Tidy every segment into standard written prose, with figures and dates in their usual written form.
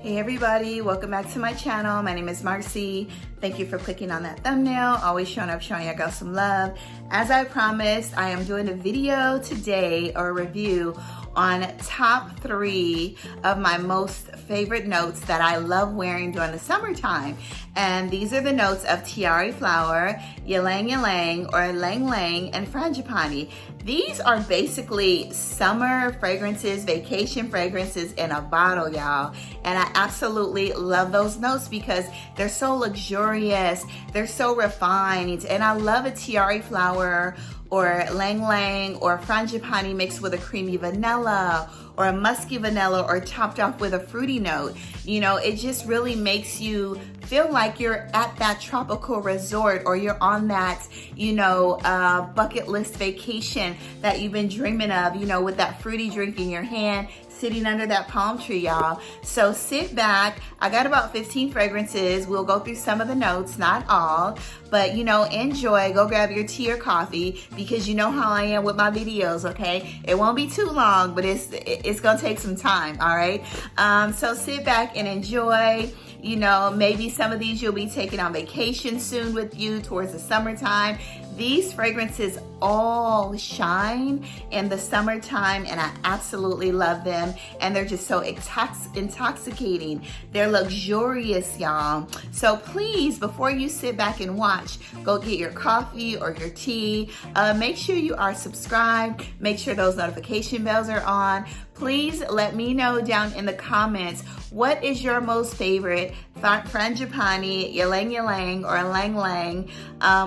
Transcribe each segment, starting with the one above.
Hey everybody, welcome back to my channel. My name is Marcy. Thank you for clicking on that thumbnail. Always showing up, showing your girl some love. As I promised, I am doing a video today or a review on top 3 of my most favorite notes that I love wearing during the summertime. And these are the notes of Tiare Flower, Ylang Ylang or Ylang Ylang, and Frangipani. These are basically summer fragrances, vacation fragrances in a bottle, y'all. And I absolutely love those notes because they're so luxurious, they're so refined, and I love a Tiare Flower or Ylang Ylang or Frangipani mixed with a creamy vanilla or a musky vanilla or topped off with a fruity note. You know, it just really makes you feel like you're at that tropical resort or you're on that, bucket list vacation that you've been dreaming of, with that fruity drink in your hand, sitting under that palm tree, y'all. So sit back. I got about 15 fragrances. We'll go through some of the notes, not all, but enjoy. Go grab your tea or coffee because you know how I am with my videos, okay? It won't be too long, but it's gonna take some time, all right? So sit back and enjoy. Maybe some of these you'll be taking on vacation soon with you towards the summertime. These fragrances all shine in the summertime and I absolutely love them. And they're just so intoxicating. They're luxurious, y'all. So please, before you sit back and watch, go get your coffee or your tea. Make sure you are subscribed. Make sure those notification bells are on. Please let me know down in the comments, what is your most favorite Frangipani, Ylang Ylang, or Ylang Ylang,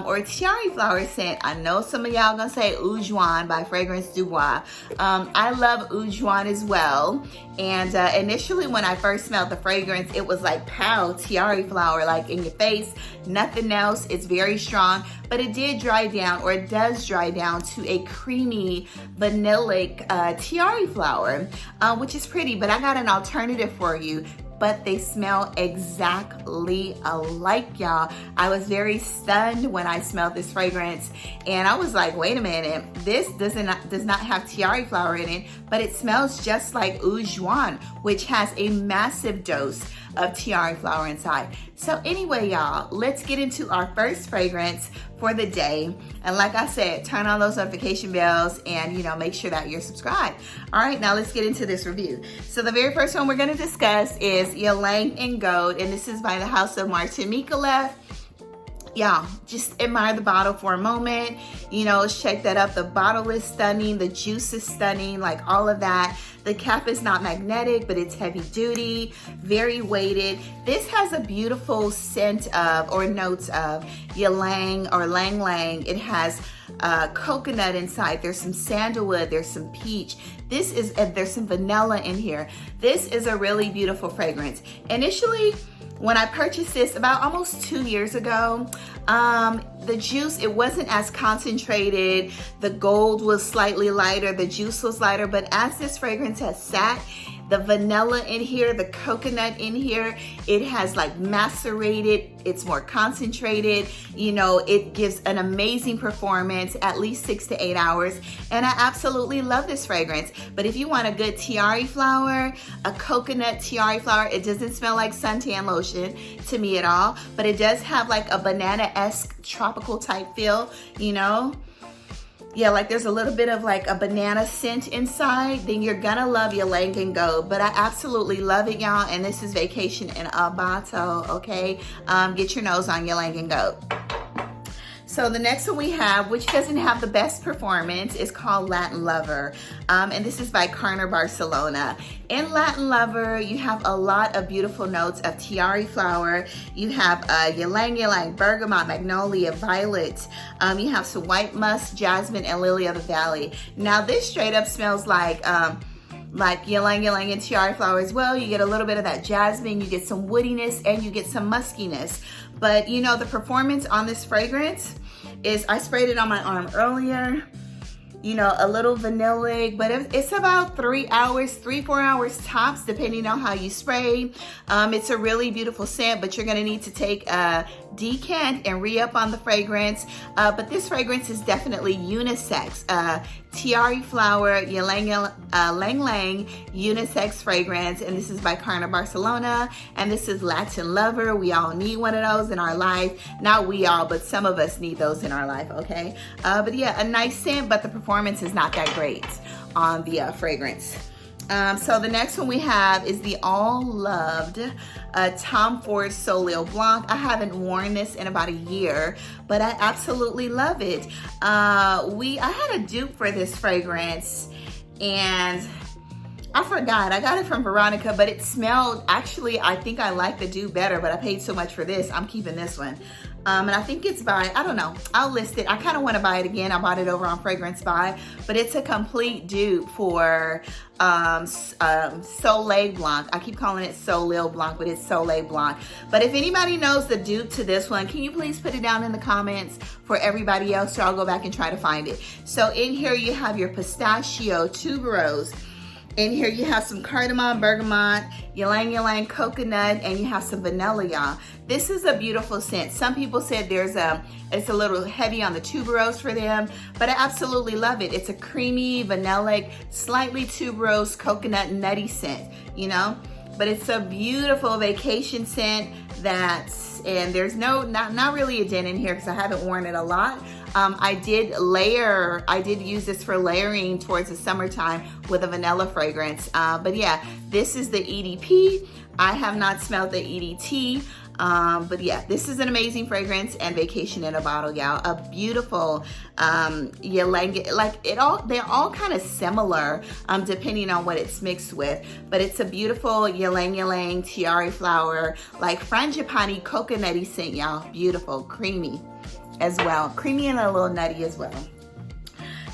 or Tiare Flower scent? I know some of y'all gonna say Eau Juan by Fragrance Du Bois. I love Eau Juan as well. And initially when I first smelled the fragrance, it was like, pow, Tiare Flower, like in your face, nothing else. It's very strong, but it did dry down, or it does dry down to a creamy, vanillic Tiare Flower, which is pretty, but I got an alternative for you. But they smell exactly alike, y'all. I was very stunned when I smelled this fragrance, and I was like, wait a minute, this does not have Tiare Flower in it, but it smells just like Eau Juan, which has a massive dose of Tiare Flower inside. So anyway, y'all, let's get into our first fragrance for the day. And like I said, turn on those notification bells and make sure that you're subscribed. All right, now let's get into this review. So the very first one we're gonna discuss is Ylang in Gold, and this is by the house of Martin Mikolev. Y'all, just admire the bottle for a moment. Let's check that up. The bottle is stunning. The juice is stunning, like all of that. The cap is not magnetic, but it's heavy duty, very weighted. This has a beautiful scent of, or notes of, Ylang or Ylang Ylang. It has coconut inside. There's some sandalwood. There's some peach. There's some vanilla in here. This is a really beautiful fragrance. Initially, when I purchased this about almost 2 years ago, the juice, it wasn't as concentrated. The gold was slightly lighter, the juice was lighter, but as this fragrance has sat, the vanilla in here, the coconut in here, it has like macerated, it's more concentrated, it gives an amazing performance, at least 6 to 8 hours, and I absolutely love this fragrance. But if you want a good Tiare Flower, a coconut Tiare Flower, it doesn't smell like suntan lotion to me at all, but it does have like a banana-esque tropical type feel, Yeah, like there's a little bit of like a banana scent inside, then you're gonna love Ylang in Gold. But I absolutely love it, y'all, and this is vacation in a bottle, okay? Get your nose on Ylang in Gold. So the next one we have, which doesn't have the best performance, is called Latin Lover. And this is by Carner Barcelona. In Latin Lover, you have a lot of beautiful notes of Tiare Flower. You have Ylang Ylang, bergamot, magnolia, violet. You have some white musk, jasmine, and lily of the valley. Now this straight up smells like Ylang Ylang and Tiare Flower as well. You get a little bit of that jasmine, you get some woodiness, and you get some muskiness. But the performance on this fragrance is, I sprayed it on my arm earlier, a little vanillic, but it's about 3 hours, 3-4 hours tops, depending on how you spray. It's a really beautiful scent, but you're gonna need to take a decant and re-up on the fragrance, but this fragrance is definitely unisex. Tiare Flower Ylang Ylang unisex fragrance, and this is by Carna Barcelona, and this is Latin Lover. We all need one of those in our life. Not we all, but some of us need those in our life, okay? But yeah, a nice scent, but the performance is not that great on the fragrance. So the next one we have is the all-loved Tom Ford Soleil Blanc. I haven't worn this in about a year, but I absolutely love it. I had a dupe for this fragrance, and I forgot. I got it from Veronica, but it smelled, actually, I think I like the dupe better, but I paid so much for this. I'm keeping this one. And I think it's by, I don't know, I'll list it. I kind of want to buy it again. I bought it over on Fragrance Buy, but it's a complete dupe for Soleil Blanc. I keep calling it Soleil Blanc, but it's Soleil Blanc. But if anybody knows the dupe to this one, can you please put it down in the comments for everybody else, so I'll go back and try to find it. So in here you have your pistachio tuberose. In here you have some cardamom, bergamot, ylang ylang coconut, and you have some vanilla, y'all. This is a beautiful scent. Some people said it's a little heavy on the tuberose for them, but I absolutely love it. It's a creamy, vanillic, slightly tuberose, coconut, nutty scent, you know? But it's a beautiful vacation scent and there's not really a dent in here because I haven't worn it a lot. I did use this for layering towards the summertime with a vanilla fragrance. But yeah, this is the EDP. I have not smelled the EDT. But yeah, this is an amazing fragrance and vacation in a bottle, y'all. A beautiful ylang, like they're all kind of similar depending on what it's mixed with, but it's a beautiful ylang ylang tiare flower, like frangipani coconutty scent, y'all. Beautiful, creamy as well, creamy and a little nutty as well.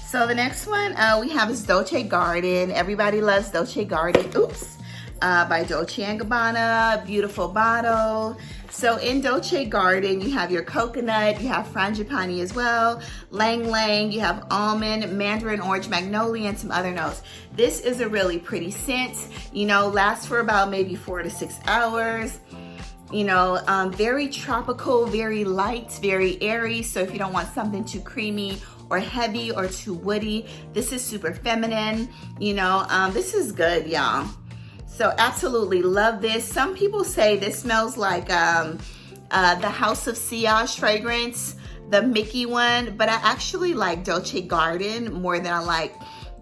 So the next one we have is Dolce Garden. Everybody loves Dolce Garden. Oops. By Dolce & Gabbana, beautiful bottle. So in Dolce Garden, you have your coconut, you have frangipani as well, Ylang Ylang, you have almond, mandarin orange, magnolia, and some other notes. This is a really pretty scent, you know, lasts for about maybe 4 to 6 hours. You know, very tropical, very light, very airy. So if you don't want something too creamy or heavy or too woody, this is super feminine. You know, this is good, y'all. So absolutely love this. Some people say this smells like the House of Sillage fragrance, the Mickey one, but I actually like Dolce Garden more than I like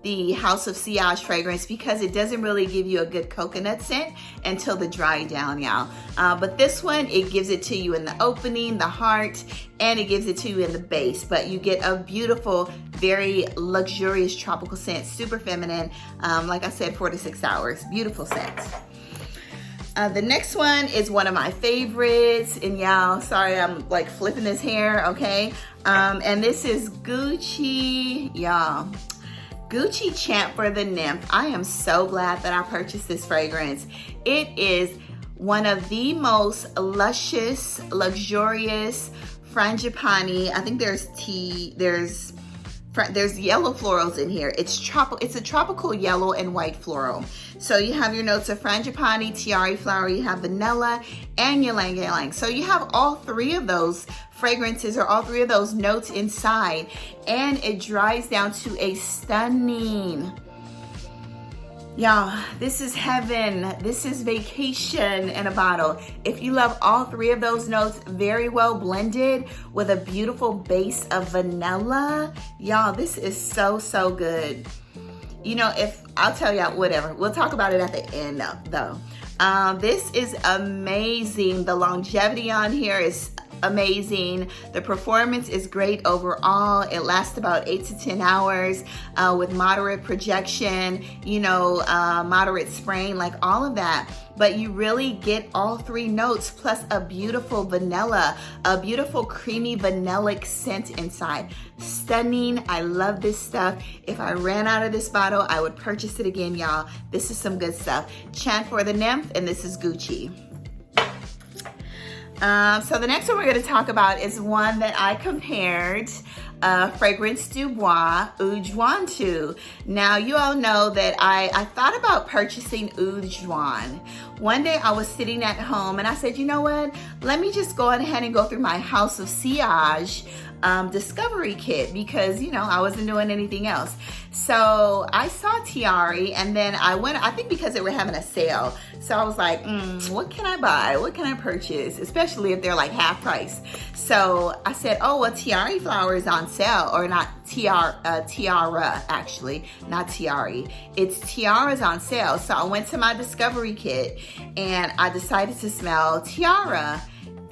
the House of Sillage fragrance because it doesn't really give you a good coconut scent until the dry down, y'all. But this one, it gives it to you in the opening, the heart, and it gives it to you in the base. But you get a beautiful, very luxurious tropical scent, super feminine. Like I said, 4 to 6 hours, beautiful scent. The next one is one of my favorites, and y'all, sorry, I'm like flipping this hair, okay? And this is Gucci, y'all. Gucci Champ for the Nymph. I am so glad that I purchased this fragrance. It is one of the most luscious, luxurious frangipani. I think there's yellow florals in here. It's a tropical yellow and white floral. So you have your notes of frangipani, tiare flower, you have vanilla, and ylang ylang. So you have all three of those fragrances or all three of those notes inside, and it dries down to a stunning, y'all, this is heaven. This is vacation in a bottle. If you love all three of those notes very well blended with a beautiful base of vanilla, y'all, this is so, so good. You know, I'll tell y'all, whatever. We'll talk about it at the end though. This is amazing. The longevity on here is amazing. The performance is great overall. It lasts about 8 to 10 hours with moderate projection, you know, moderate spraying, like all of that. But you really get all three notes plus a beautiful vanilla, a beautiful creamy vanillic scent inside. Stunning. I love this stuff. If I ran out of this bottle, I would purchase it again, y'all. This is some good stuff. Chant for the Nymph, and this is Gucci. So the next one we're going to talk about is one that I compared Fragrance du Bois Eau de Joie to. Now, you all know that I thought about purchasing Eau de Joie one day I was sitting at home and I said, you know what? Let me just go ahead and go through my House of Sillage discovery kit because, you know, I wasn't doing anything else. So I saw Tiare and then I went, I think because they were having a sale. So I was like, what can I buy? What can I purchase? Especially if they're like half price. So I said, oh, well, Tiare flower is on sale, or not tiara, actually, not Tiare. It's tiaras on sale. So I went to my discovery kit and I decided to smell tiara.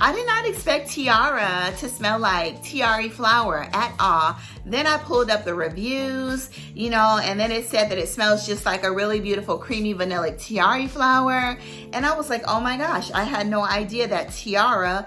I did not expect tiara to smell like Tiare flower at all. Then I pulled up the reviews, you know, and then it said that it smells just like a really beautiful creamy vanilla Tiare flower. And I was like, oh my gosh, I had no idea that tiara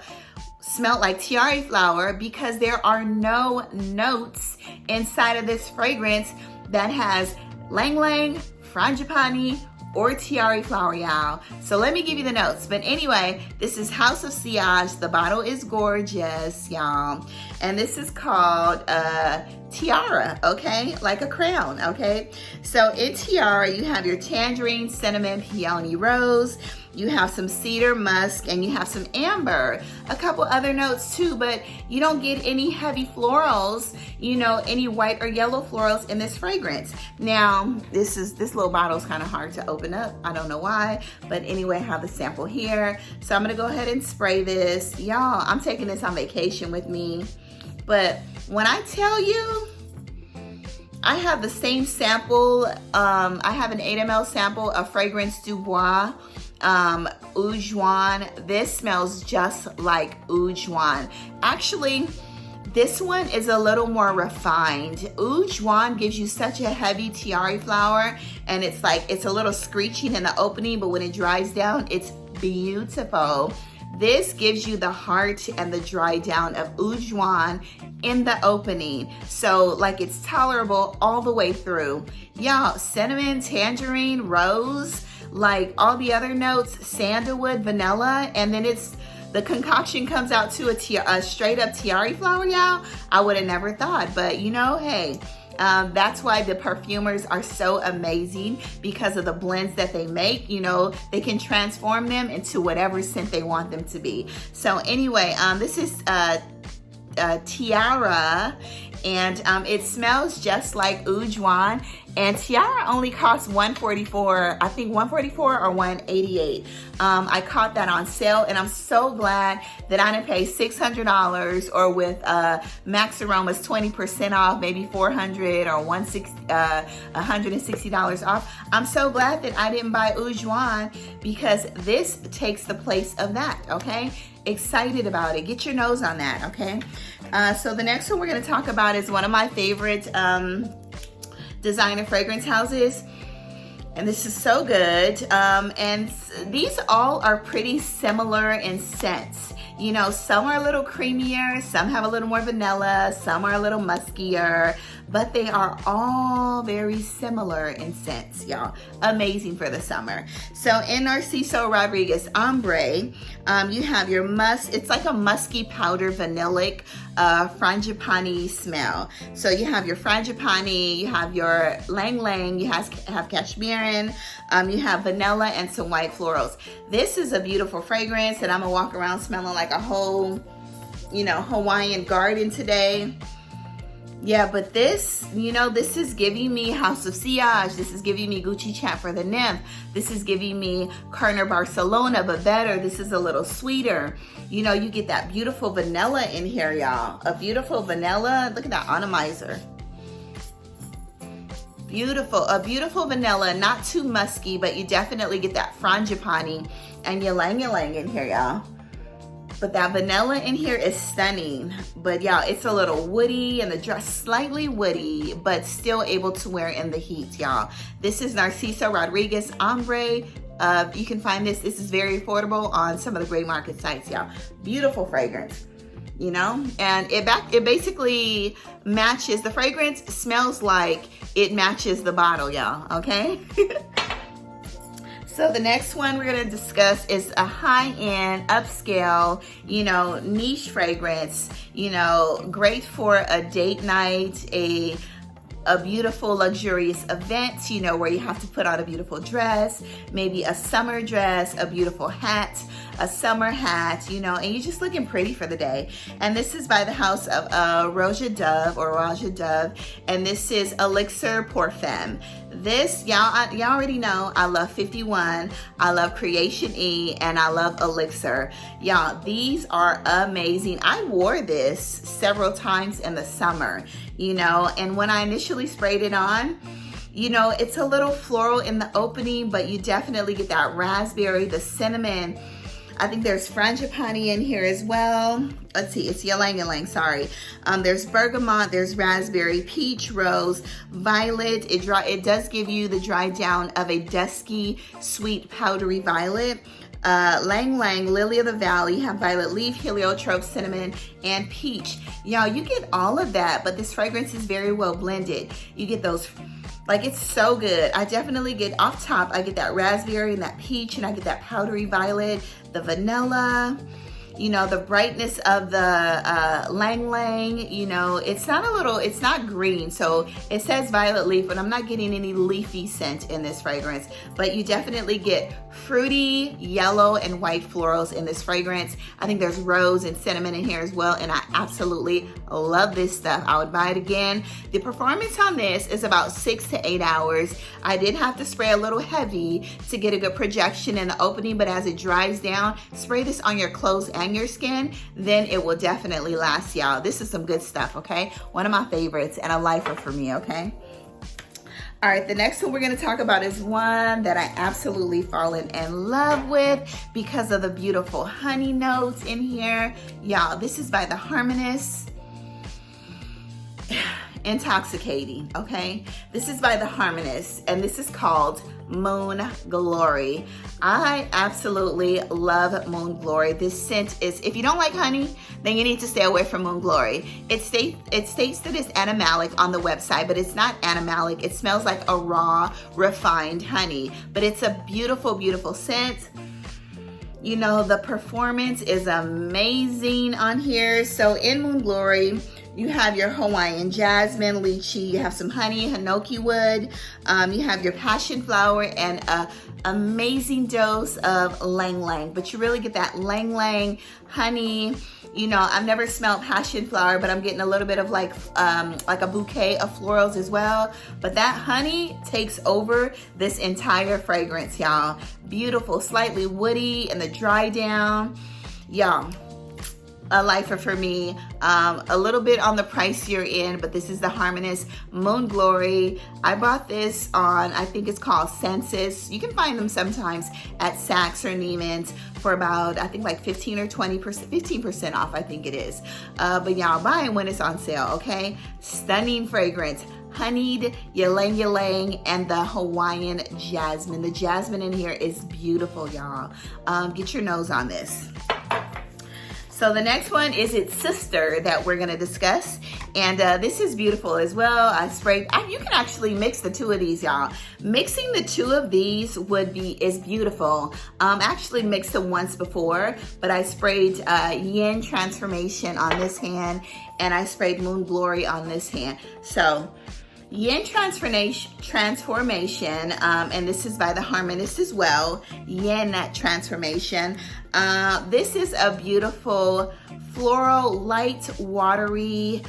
smelled like Tiare flower because there are no notes inside of this fragrance that has Ylang Ylang, Frangipani, or Tiare flower, y'all. So let me give you the notes. But anyway, this is House of Sillage. The bottle is gorgeous, y'all. And this is called tiara, okay? Like a crown, okay? So in tiara, you have your tangerine, cinnamon, peony, rose. You have some cedar, musk, and you have some amber. A couple other notes too, but you don't get any heavy florals, you know, any white or yellow florals in this fragrance. Now, this little bottle is kind of hard to open up. I don't know why, but anyway, I have the sample here. So I'm gonna go ahead and spray this. Y'all, I'm taking this on vacation with me. But when I tell you, I have the same sample. I have an 8 ml sample of Fragrance Du Bois. Eau Juan. This smells just like Eau Juan. Actually, this one is a little more refined. Eau Juan gives you such a heavy Tiare flower, and it's like, it's a little screeching in the opening, but when it dries down, it's beautiful. This gives you the heart and the dry down of Eau Juan in the opening. So like it's tolerable all the way through. Y'all, cinnamon, tangerine, rose, like all the other notes, sandalwood, vanilla, and then the concoction comes out to a straight up Tiare flower, y'all. I would have never thought, but you know, hey, that's why the perfumers are so amazing, because of the blends that they make. You know, they can transform them into whatever scent they want them to be. So anyway, this is Tiara, and it smells just like Eau Juan. And Tiara only costs $144, I think $144 or $188. I caught that on sale, and I'm so glad that I didn't pay $600, or with Max Aromas 20% off, maybe $400 or $160 off. I'm so glad that I didn't buy Eau Juan, because this takes the place of that, okay? Excited about it. Get your nose on that, okay? So the next one we're gonna talk about is one of my favorite designer fragrance houses, and this is so good. And these all are pretty similar in scents. You know, some are a little creamier, some have a little more vanilla, some are a little muskier, but they are all very similar in scents, y'all. Amazing for the summer. So in Narciso Rodriguez Ombre, you have your musk, it's like a musky powder vanillic Frangipani smell. So you have your Frangipani, you have your Ylang Ylang, you have cashmere, you have vanilla and some white florals. This is a beautiful fragrance, and I'm gonna walk around smelling like a whole, you know, Hawaiian garden today. Yeah, but this, you know, this is giving me House of Sillage. This is giving me Gucci Chat for the Nymph. This is giving me Kerner Barcelona, but better. This is a little sweeter. You know, you get that beautiful vanilla in here, y'all. A beautiful vanilla. Look at that atomizer. Beautiful, a beautiful vanilla, not too musky, but you definitely get that Frangipani and Ylang Ylang in here, y'all. But that vanilla in here is stunning. But y'all, it's a little woody, and the dress slightly woody, but still able to wear in the heat, y'all. This is Narciso Rodriguez Ombre. You can find this. This is very affordable on some of the gray market sites, y'all. Beautiful fragrance, you know? And it basically matches, the fragrance smells like it matches the bottle, y'all, okay? So the next one we're gonna discuss is a high-end, upscale, you know, niche fragrance, you know, great for a date night, a beautiful luxurious event, you know, where you have to put on a beautiful dress, maybe a summer dress, a beautiful hat, a summer hat, you know, and you're just looking pretty for the day. And this is by the house of Raja Dove, and this is Elixir Femme. This, y'all already know, I love 51, I love Creation E, and I love Elixir. Y'all, these are amazing. I wore this several times in the summer, you know, and when I initially sprayed it on, you know, it's a little floral in the opening, but you definitely get that raspberry, the cinnamon. I think there's Frangipani in here as well. Let's see, it's Ylang Ylang, sorry. There's bergamot, there's raspberry, peach, rose, violet. It does give you the dry down of a dusky, sweet, powdery violet. Ylang Ylang, lily of the valley, have violet leaf, heliotrope, cinnamon, and peach. Y'all, you get all of that, but this fragrance is very well blended. You get those, like, it's so good. I definitely get off top, I get that raspberry and that peach, and I get that powdery violet, the vanilla, you know, the brightness of the Ylang Ylang, you know, it's not green. So it says violet leaf, but I'm not getting any leafy scent in this fragrance. But you definitely get fruity, yellow, and white florals in this fragrance. I think there's rose and cinnamon in here as well, and I absolutely love this stuff. I would buy it again. The performance on this is about 6 to 8 hours. I did have to spray a little heavy to get a good projection in the opening, but as it dries down, spray this on your clothes and your skin, then it will definitely last, y'all. This is some good stuff, okay? One of my favorites and a lifer for me, okay? All right, the next one we're gonna talk about is one that I absolutely fallen in love with because of the beautiful honey notes in here. Y'all, this is by the Harmonious. Intoxicating, okay? This is by the Harmonious, and this is called Moon Glory. I absolutely love Moon Glory. This scent is, if you don't like honey, then you need to stay away from Moon Glory. It states that it's animalic on the website, but it's not animalic. It smells like a raw, refined honey, but it's a beautiful, beautiful scent. You know, the performance is amazing on here. So in Moon Glory, you have your Hawaiian jasmine, lychee, you have some honey, hinoki wood, you have your passion flower, and a amazing dose of Ylang Ylang. But you really get that Ylang Ylang honey. You know, I've never smelled passion flower, but I'm getting a little bit of like a bouquet of florals as well. But that honey takes over this entire fragrance, y'all. Beautiful, slightly woody, and the dry down, y'all. A lifer for me. A little bit on the pricier end, but this is the Harmonious Moon Glory. I bought this on, I think it's called Census. You can find them sometimes at Saks or Neiman's for about, I think like 15 or 20%, 15% off, I think it is. But y'all, buy it when it's on sale, okay? Stunning fragrance. Honeyed, Ylang Ylang, and the Hawaiian jasmine. The jasmine in here is beautiful, y'all. Get your nose on this. So the next one is its sister that we're gonna discuss. And this is beautiful as well. You can actually mix the two of these, y'all. Mixing the two of these is beautiful. Actually mixed them once before, but I sprayed Yin Transformation on this hand, and I sprayed Moon Glory on this hand. So Yin Transformation, and this is by the Harmonious as well. Yin Transformation. This is a beautiful floral, light, watery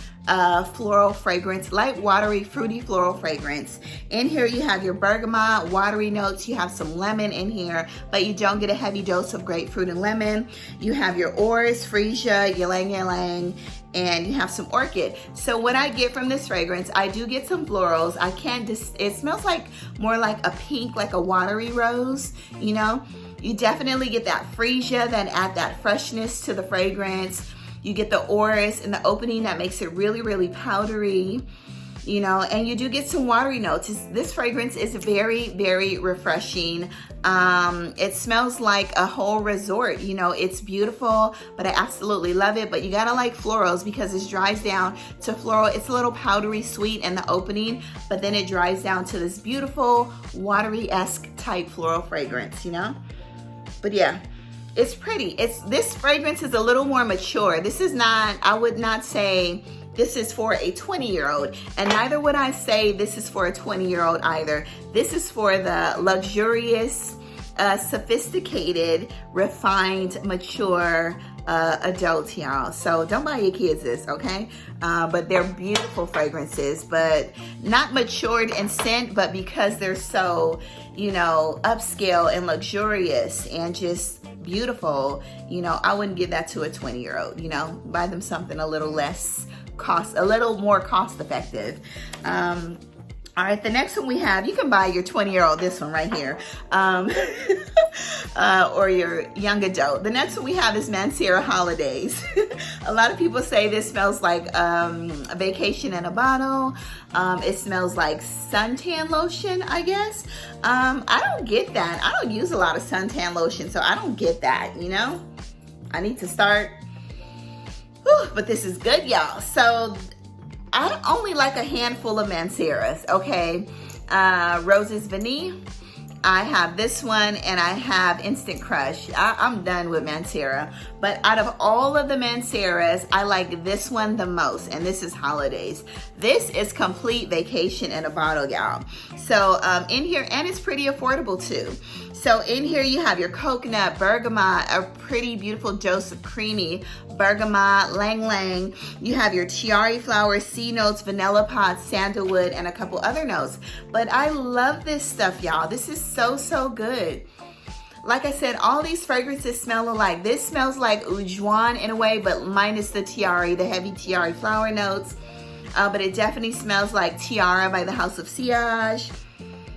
floral fragrance, light, watery, fruity floral fragrance. In here you have your bergamot, watery notes. You have some lemon in here, but you don't get a heavy dose of grapefruit and lemon. You have your orris, freesia, Ylang Ylang, and you have some orchid. So what I get from this fragrance, I do get some florals. It smells like more like a pink, like a watery rose, you know? You definitely get that freesia, that add that freshness to the fragrance. You get the orris in the opening that makes it really, really powdery, you know, and you do get some watery notes. This fragrance is very, very refreshing. It smells like a whole resort, you know. It's beautiful, but I absolutely love it. But you gotta like florals because it dries down to floral. It's a little powdery sweet in the opening, but then it dries down to this beautiful watery-esque type floral fragrance, you know. But yeah, it's pretty. This fragrance is a little more mature. This is not, I would not say this is for a 20-year-old. And neither would I say this is for a 20-year-old either. This is for the luxurious, sophisticated, refined, mature adults, y'all. So don't buy your kids this, okay? But they're beautiful fragrances, but not matured in scent, but because they're so, you know, upscale and luxurious and just beautiful, you know, I wouldn't give that to a 20-year-old, you know, buy them something a little less a little more cost effective. All right, the next one we have, you can buy your 20-year-old this one right here, or your young adult. The next one we have is Mancera Holidays. A lot of people say this smells like a vacation in a bottle. It smells like suntan lotion, I guess. I don't get that. I don't use a lot of suntan lotion, so I don't get that, you know? I need to start. Whew, but this is good, y'all. So I only like a handful of Manceras, okay? Roses Vanille. I have this one, and I have Instant Crush. I'm done with Mancera. But out of all of the Manceras, I like this one the most, and this is Holidays. This is complete vacation in a bottle, y'all. So in here, and it's pretty affordable too. So in here you have your coconut, bergamot, a pretty beautiful dose of creamy bergamot, Ylang Ylang. You have your tiare flower, sea notes, vanilla pods, sandalwood, and a couple other notes. But I love this stuff, y'all. This is so, so good. Like I said, all these fragrances smell alike. This smells like Ujuan in a way, but minus the tiare, the heavy tiare flower notes. But it definitely smells like Tiara by the House of Sillage.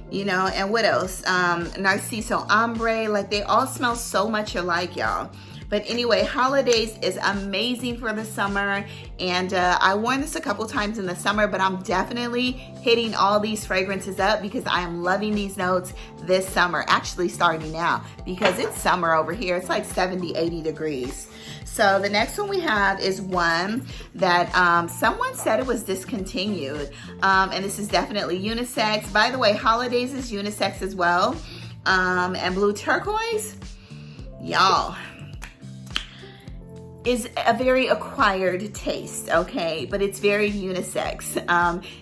You know, and what else? Narciso, Ombre, like they all smell so much alike, y'all. But anyway, Holidays is amazing for the summer, and I worn this a couple times in the summer, but I'm definitely hitting all these fragrances up because I am loving these notes this summer, actually starting now, because it's summer over here. It's like 70, 80 degrees. So the next one we have is one that someone said it was discontinued, and this is definitely unisex. By the way, Holidays is unisex as well, and Blue Turquoise, y'all, is a very acquired taste, okay? But it's very unisex.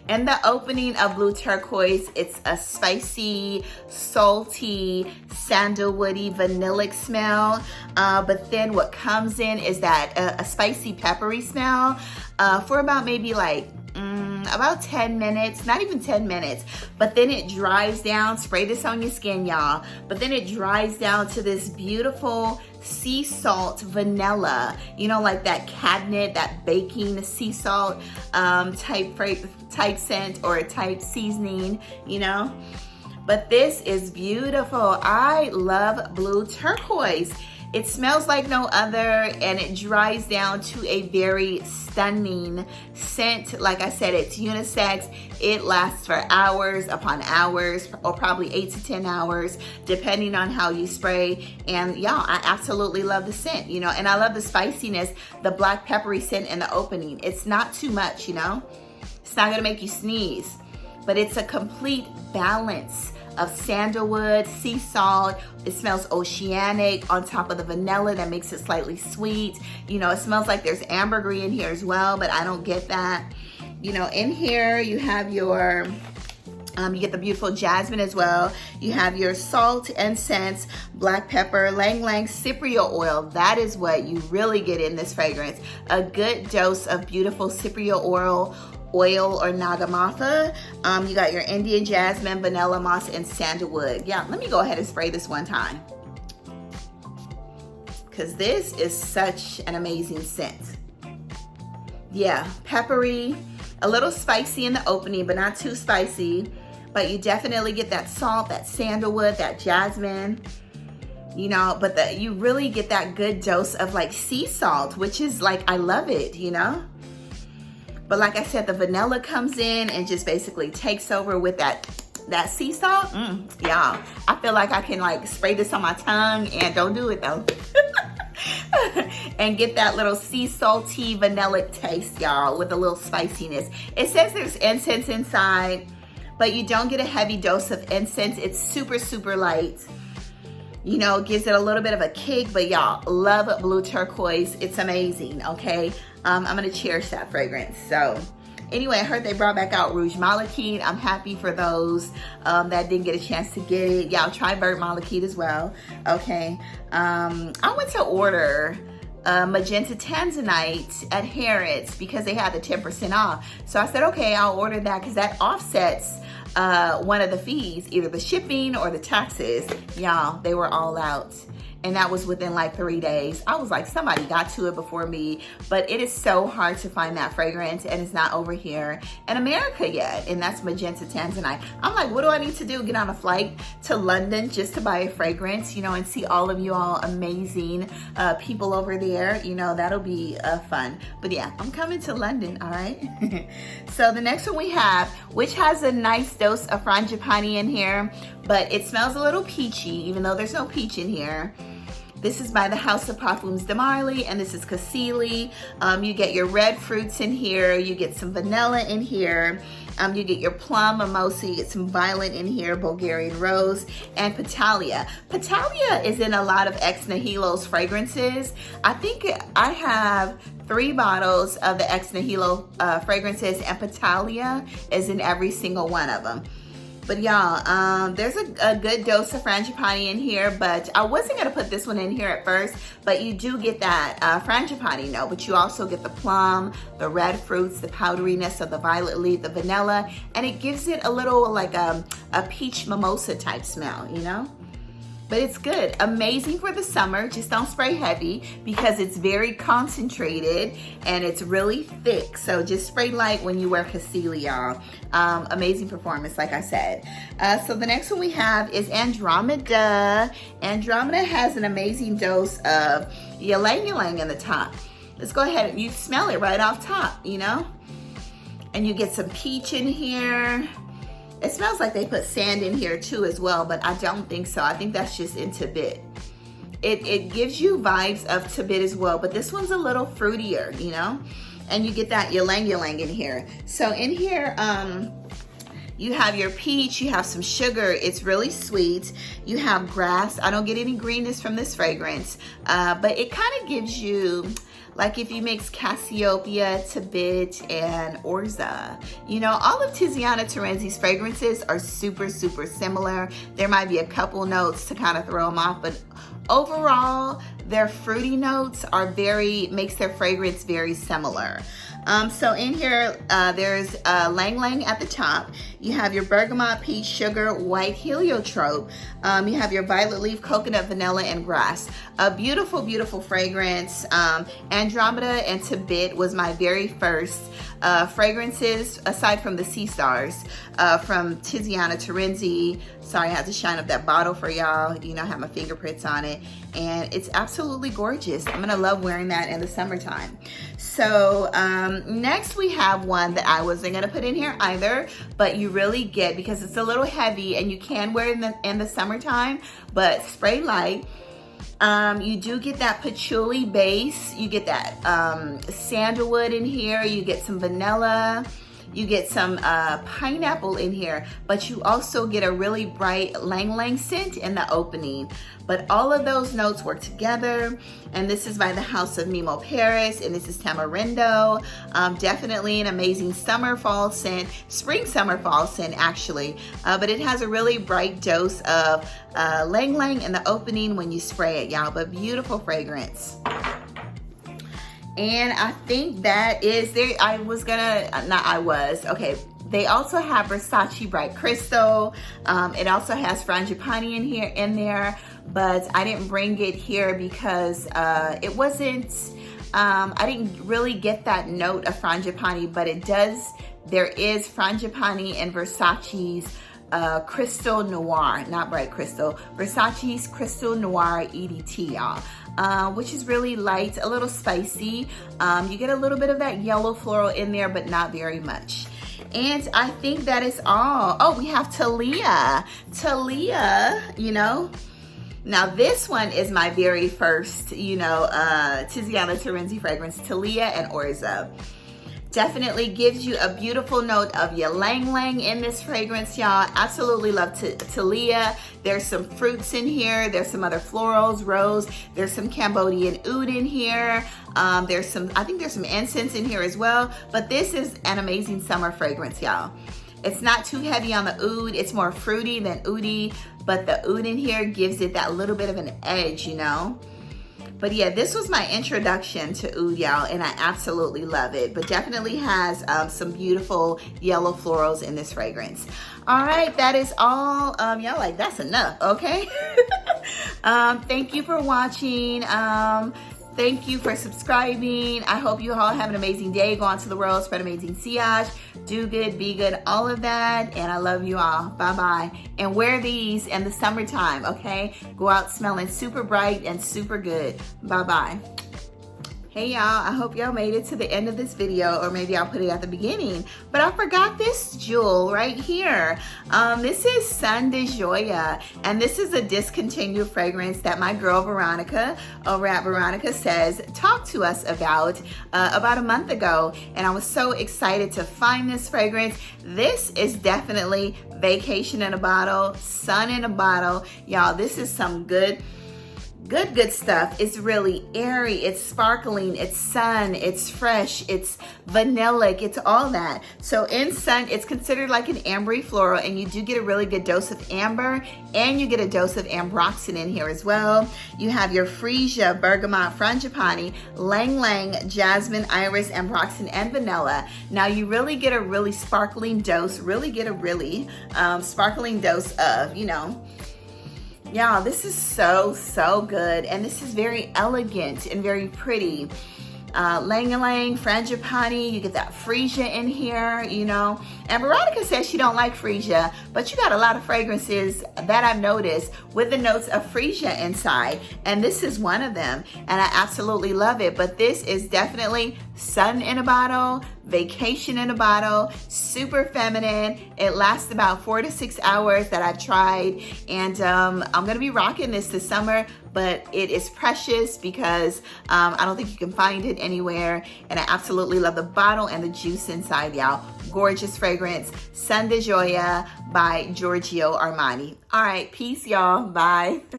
And the opening of Blue Turquoise, it's a spicy, salty, sandalwoody, vanillic smell. But then what comes in is that a spicy, peppery smell for about maybe like about 10 minutes, not even 10 minutes, but then it dries down. Spray this on your skin, y'all. But then it dries down to this beautiful sea salt vanilla, you know, like that catnip, that baking sea salt type scent or type seasoning, you know. But this is beautiful. I love Blue Turquoise. It smells like no other, and it dries down to a very stunning scent. Like I said, it's unisex. It lasts for hours upon hours, or probably 8 to 10 hours, depending on how you spray. And yeah, I absolutely love the scent, you know, and I love the spiciness, the black peppery scent in the opening. It's not too much, you know. It's not gonna make you sneeze, but it's a complete balance of sandalwood, sea salt. It smells oceanic on top of the vanilla that makes it slightly sweet. You know, it smells like there's ambergris in here as well, but I don't get that. You know, in here you have your, you get the beautiful jasmine as well. You have your salt, incense, black pepper, Ylang Ylang cypriot oil. That is what you really get in this fragrance. A good dose of beautiful cypriot oil or Nagamatha. You got your Indian jasmine, vanilla moss, and sandalwood. Yeah, let me go ahead and spray this one time, because this is such an amazing scent. Yeah, peppery, a little spicy in the opening, but not too spicy. But you definitely get that salt, that sandalwood, that jasmine, you know, but you really get that good dose of like sea salt, which is like, I love it, you know? But like I said, the vanilla comes in and just basically takes over with that sea salt. Yeah, I feel like I can like spray this on my tongue, and don't do it though. And get that little sea salty vanillic taste, y'all, with a little spiciness. It says there's incense inside, but you don't get a heavy dose of incense. It's super, super light. You know, gives it a little bit of a kick, but y'all, love Blue Turquoise. It's amazing, okay? I'm gonna cherish that fragrance. So anyway, I heard they brought back out Rouge Malachite. I'm happy for those that didn't get a chance to get it. Y'all try Vert Malachite as well. Okay, I went to order Magenta Tanzanite at Harrods because they had the 10% off. So I said, okay, I'll order that because that offsets one of the fees, either the shipping or the taxes. Y'all, they were all out. And that was within like 3 days. I was like, somebody got to it before me, but it is so hard to find that fragrance, and it's not over here in America yet. And that's Magenta Tanzanite. I'm like, what do I need to do? Get on a flight to London just to buy a fragrance, you know, and see all of you all amazing people over there. You know, that'll be fun. But yeah, I'm coming to London, all right? So the next one we have, which has a nice dose of Frangipani in here, but it smells a little peachy, even though there's no peach in here. This is by the House of Perfumes de Marly, and this is Casillia. You get your red fruits in here. You get some vanilla in here. You get your plum, mimosa. You get some violet in here, Bulgarian rose, and Petalia. Petalia is in a lot of Ex Nihilo's fragrances. I think I have 3 bottles of the Ex Nihilo fragrances, and Petalia is in every single one of them. But y'all, there's a good dose of Frangipani in here, but I wasn't gonna put this one in here at first, but you do get that Frangipani note, but you also get the plum, the red fruits, the powderiness of the violet leaf, the vanilla, and it gives it a little like a peach mimosa type smell, you know? But it's good. Amazing for the summer. Just don't spray heavy because it's very concentrated and it's really thick. So just spray light when you wear Casillia, y'all. Amazing performance, like I said. So the next one we have is Andromeda. Andromeda has an amazing dose of Ylang Ylang in the top. Let's go ahead and you smell it right off top, you know? And you get some peach in here. It smells like they put sand in here too as well, but I don't think so. I think that's just in Tibet. It gives you vibes of Tibet as well, but this one's a little fruitier, you know? And you get that Ylang Ylang in here. So in here, you have your peach, you have some sugar, it's really sweet. You have grass. I don't get any greenness from this fragrance, but it kind of gives you, like if you mix Cassiopeia, Tibet, and Orza. You know, all of Tiziana Terenzi's fragrances are super, super similar. There might be a couple notes to kind of throw them off, but overall, their fruity notes are makes their fragrance very similar. So in here, there's Ylang Ylang at the top. You have your bergamot, peach, sugar, white heliotrope. You have your violet leaf, coconut, vanilla, and grass. A beautiful, beautiful fragrance. Andromeda and Tibet was my very first fragrances, aside from the Sea Stars, from Tiziana Terenzi. Sorry, I had to shine up that bottle for y'all. You know, I have my fingerprints on it. And it's absolutely gorgeous. I'm gonna love wearing that in the summertime. So next we have one that I wasn't gonna put in here either, but you really get, because it's a little heavy and you can wear it in the summertime, but spray light. You do get that patchouli base. You get that sandalwood in here. You get some vanilla. You get some pineapple in here, but you also get a really bright Ylang Ylang scent in the opening. But all of those notes work together, and this is by the House of Mimo Paris, and this is Tamarindo. Definitely an amazing summer fall scent, spring summer fall scent actually, but it has a really bright dose of Ylang Ylang in the opening when you spray it, y'all, but beautiful fragrance. And I think that is there. Okay. They also have Versace Bright Crystal. It also has Frangipani in there, but I didn't bring it here because it wasn't, I didn't really get that note of Frangipani, but there is Frangipani and Versace's Crystal Noir, not Bright Crystal, Versace's Crystal Noir EDT, y'all. Which is really light, a little spicy. You get a little bit of that yellow floral in there, but not very much. And I think that is all. Oh, we have Talia. Talia, you know. Now this one is my very first, you know, Tiziana Terenzi fragrance, Talia and Orza. Definitely gives you a beautiful note of Ylang Ylang in this fragrance, y'all. Absolutely love Tiare. There's some fruits in here. There's some other florals, rose. There's some Cambodian oud in here. I think there's some incense in here as well. But this is an amazing summer fragrance, y'all. It's not too heavy on the oud. It's more fruity than oudy, but the oud in here gives it that little bit of an edge, you know? But yeah, this was my introduction to oud, y'all, and I absolutely love it. But definitely has some beautiful yellow florals in this fragrance. All right, that is all. Y'all like, that's enough, okay? Thank you for watching. Thank you for subscribing. I hope you all have an amazing day. Go out to the world, spread amazing sillage, do good, be good, all of that. And I love you all. Bye-bye. And wear these in the summertime, okay? Go out smelling super bright and super good. Bye-bye. Hey y'all, I hope y'all made it to the end of this video, or maybe I'll put it at the beginning. But I forgot this jewel right here. This is Sun de Joya, and this is a discontinued fragrance that my girl Veronica over at Veronica Says talked to us about a month ago. And I was so excited to find this fragrance. This is definitely vacation in a bottle, sun in a bottle. Y'all, this is some good stuff. It's really airy, it's sparkling, it's sun, it's fresh, it's vanillic, it's all that. So in sun, it's considered like an ambery floral, and you do get a really good dose of amber, and you get a dose of ambroxan in here as well. You have your freesia, bergamot, frangipani, Ylang Ylang, jasmine, iris, ambroxan, and vanilla. Now you really get a really sparkling dose, sparkling dose of, you know, y'all, this is so good, and this is very elegant and very pretty. Ylang Ylang, Frangipani, you get that freesia in here, you know. And Veronica says she don't like freesia, but you got a lot of fragrances that I've noticed with the notes of freesia inside, and this is one of them, and I absolutely love it. But this is definitely sun in a bottle, vacation in a bottle, super feminine. It lasts about 4 to 6 hours that I've tried, and I'm gonna be rocking this summer, but it is precious because I don't think you can find it anywhere, and I absolutely love the bottle and the juice inside, y'all. Gorgeous fragrance, Sun de Joya by Giorgio Armani. All right, peace, y'all. Bye.